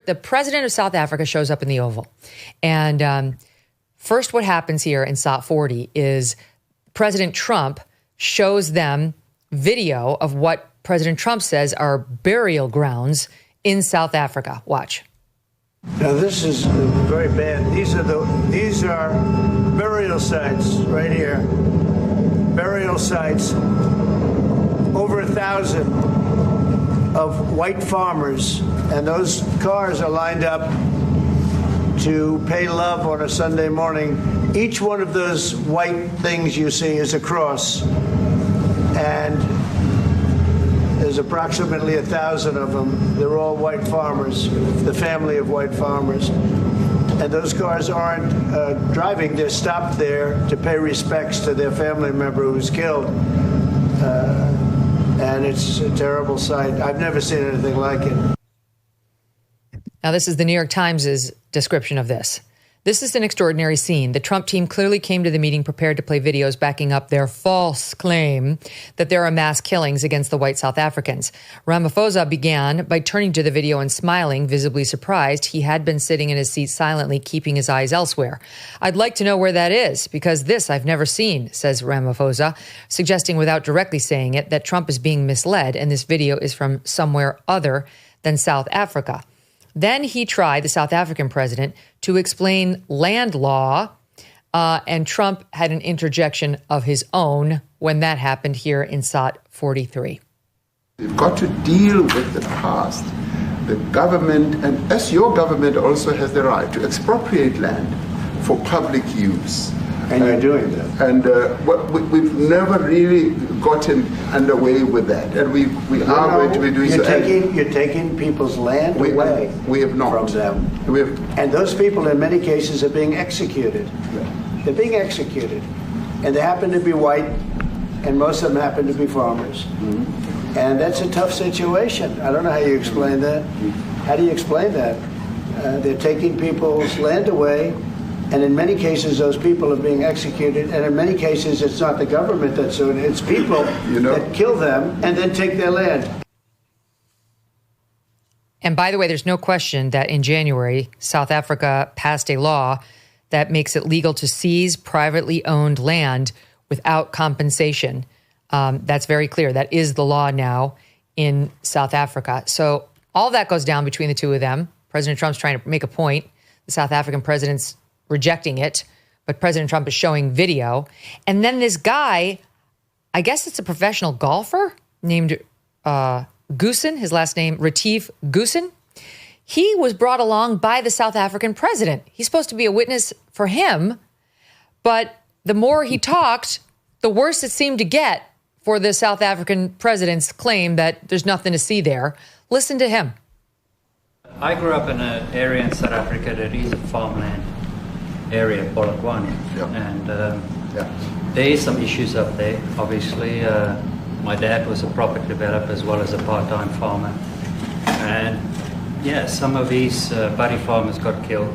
the president of South Africa shows up in the Oval. And first what happens here in SOT 40 is President Trump shows them video of what President Trump says are burial grounds in South Africa. Watch. Now this is very bad. These are burial sites right here. Burial sites. Over 1,000 of white farmers, and those cars are lined up to pay love on a Sunday morning. Each one of those white things you see is a cross, and there's approximately 1,000 of them. They're all white farmers, the family of white farmers. And those cars aren't driving, they're stopped there to pay respects to their family member who was killed. And it's a terrible sight. I've never seen anything like it. Now, this is the New York Times' description of this. This is an extraordinary scene. The Trump team clearly came to the meeting prepared to play videos backing up their false claim that there are mass killings against the white South Africans. Ramaphosa began by turning to the video and smiling, visibly surprised. He had been sitting in his seat silently, keeping his eyes elsewhere. I'd like to know where that is, because this I've never seen, says Ramaphosa, suggesting without directly saying it that Trump is being misled and this video is from somewhere other than South Africa. Then he tried, the South African president, to explain land law, and Trump had an interjection of his own when that happened here in SOT 43. You've got to deal with the past. The government, and as your government also has the right to expropriate land for public use. And you're doing that. And we've never really gotten underway with that. And we are going to be doing so. You're taking people's land away we have not. From them. And those people, in many cases, are being executed. Yeah. They're being executed. And they happen to be white, and most of them happen to be farmers. Mm-hmm. And that's a tough situation. I don't know how you explain that. How do you explain that? They're taking people's land away. And in many cases, those people are being executed. And in many cases, it's not the government that's doing it. It's people that kill them and then take their land. And by the way, there's no question that in January, South Africa passed a law that makes it legal to seize privately owned land without compensation. That's very clear. That is the law now in South Africa. So all that goes down between the two of them. President Trump's trying to make a point. The South African president's rejecting it, but President Trump is showing video. And then this guy, I guess it's a professional golfer named Goosen, his last name Retief Goosen. He was brought along by the South African president. He's supposed to be a witness for him, but the more he talked, the worse it seemed to get for the South African president's claim that there's nothing to see there. Listen to him. I grew up in an area in South Africa that is a farmland area, Polokwane, and there is some issues up there. Obviously, my dad was a property developer as well as a part-time farmer, and some of these buddy farmers got killed.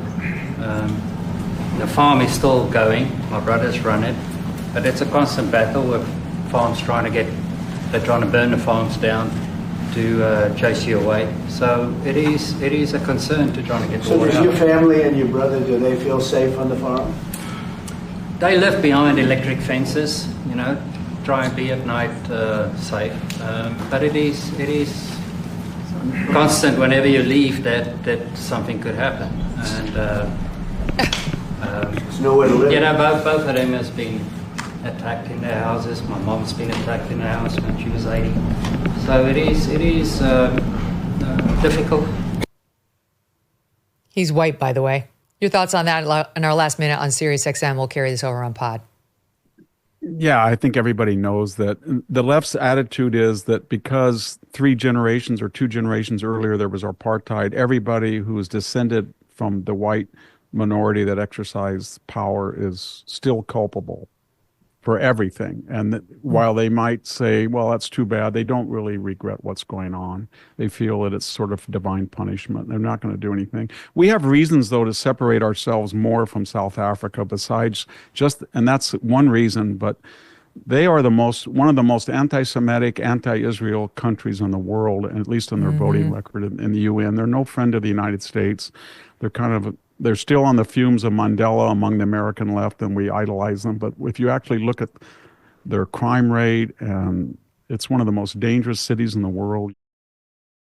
The farm is still going. My brothers run it, but it's a constant battle with farms trying to burn the farms down to chase you away. So it is a concern to try to get the water out. So does your family and your brother, do they feel safe on the farm? They live behind electric fences, try and be at night safe. But it is constant whenever you leave that something could happen. And there's nowhere to live. Both of them has been attacked in their houses. My mom's been attacked in her house when she was 80. So it is difficult. He's white, by the way. Your thoughts on that in our last minute on SiriusXM. We'll carry this over on pod. Yeah, I think everybody knows that the left's attitude is that because 3 generations or 2 generations earlier there was apartheid, everybody who is descended from the white minority that exercised power is still culpable for everything. And that while they might say, well, that's too bad, they don't really regret what's going on. They feel that it's sort of divine punishment. They're not going to do anything. We have reasons, though, to separate ourselves more from South Africa besides just, and that's one reason, but They are one of the most anti-Semitic, anti-Israel countries in the world, at least on their voting record in the UN. They're no friend of the United States. They're still on the fumes of Mandela among the American left, and we idolize them. But if you actually look at their crime rate, and it's one of the most dangerous cities in the world.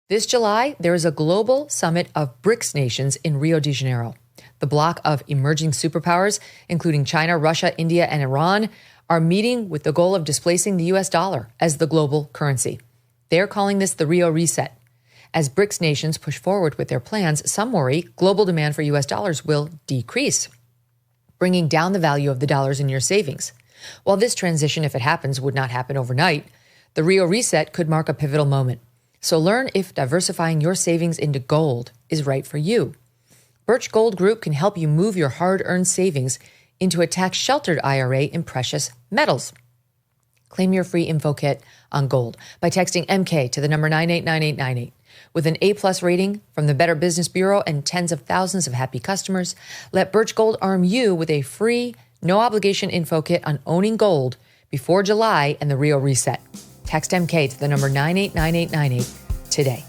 This July, there is a global summit of BRICS nations in Rio de Janeiro. The bloc of emerging superpowers, including China, Russia, India, and Iran, are meeting with the goal of displacing the U.S. dollar as the global currency. They're calling this the Rio Reset. As BRICS nations push forward with their plans, some worry global demand for U.S. dollars will decrease, bringing down the value of the dollars in your savings. While this transition, if it happens, would not happen overnight, the Rio Reset could mark a pivotal moment. So learn if diversifying your savings into gold is right for you. Birch Gold Group can help you move your hard-earned savings into a tax-sheltered IRA in precious metals. Claim your free info kit on gold by texting MK to the number 989898. With an A+ rating from the Better Business Bureau and tens of thousands of happy customers, let Birch Gold arm you with a free, no-obligation info kit on owning gold before July and the Rio Reset. Text MK to the number 989898 today.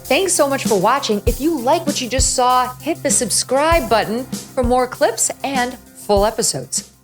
Thanks so much for watching. If you like what you just saw, hit the subscribe button for more clips and full episodes.